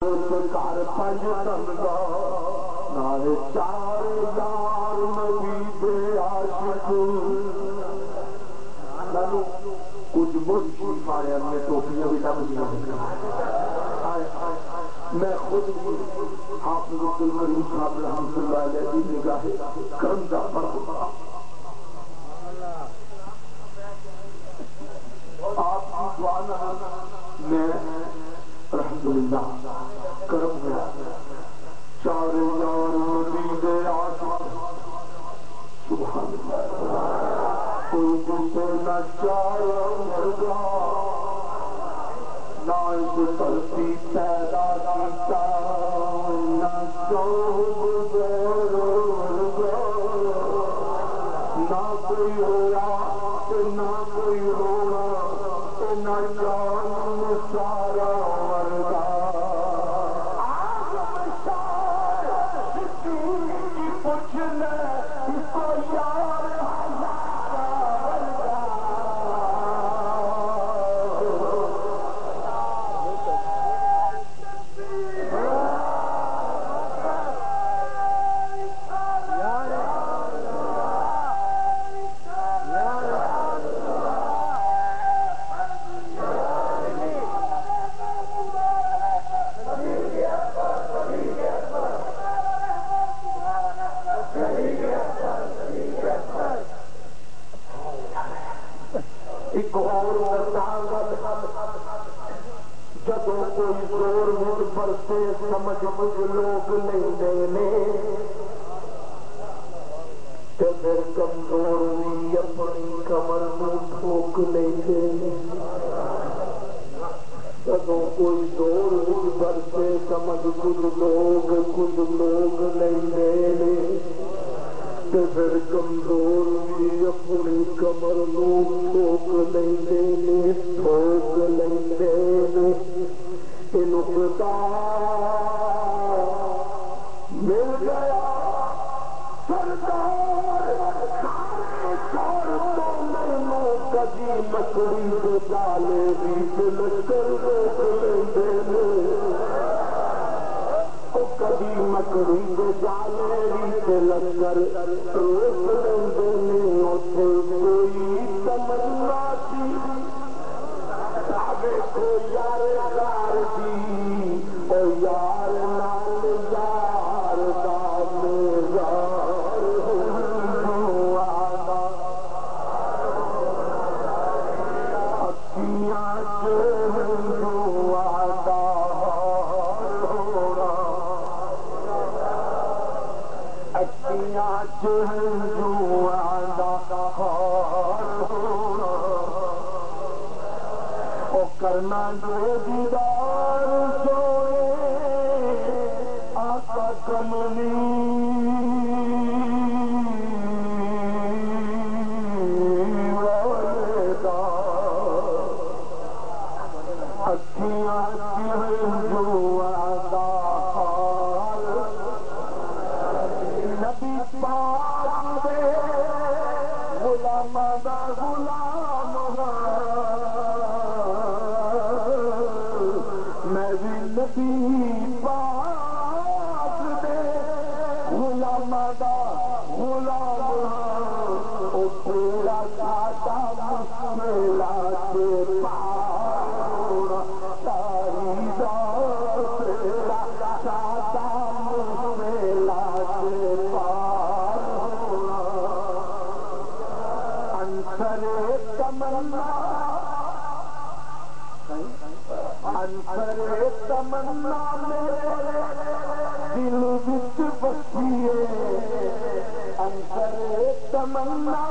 کار پنج تنگا نارے چار یار نبی دے عاشق لانو کچھ مرشی پایا میں ٹوپیاں بھی تب دیا میں خود حافظ عبدالکریم صاحب رحمۃ اللہ علیہ کی نگاہ کرم دا پڑھا آپ کی دعا نہ میں الحمدللہ کرم ہوا چار یار نبی دے عاشق سبحان اللہ کوئی جسے نہ چار مرگا نہ اس دھرتی پیدا کیتا نہ شوق مرگا نہ کوئی رویا نہ کوئی رونا نہ جان سارا مرگا جدوں کوئی زور مجھ پر سے سمجھ مجھ لوگ نہیں دینے تے پھر کمزور ہوئی اپنی کمر میں ٹھوک نہیں دینے جدوں کوئی زور مجھ پر سے سمجھ کچھ لوگ نہیں دینے تے پھر کمزور ہوئی اپنی کمر میں ٹھوک نہیں دینے ٹھوک نہیں دینے نقطہ مل گیا سردار کبھی مکڑی کے جالے بھی لشکر روک لیندے کبھی مکڑی کے جالے بھی لشکر روک لیندے اتنے کوئی تمنا سی کو یار یار دی او یار نال یار دا میزار آنا اکھیاں چہروں آتا ہونا اکھیاں چہروں آتا ہونا کرنا دے دیدار سوئے آقا کملی والدہ اکھیاں چہروں آتا نبی پاک دے غلام دا غلام نبی پاک دے غلام دا غلام او پورا ساتا مشکلات پارونا تاری دا پورا ساتا مشکلات پارونا انصر تمنا انصر تمنا میرے دل وچ بسیے انصر تمنا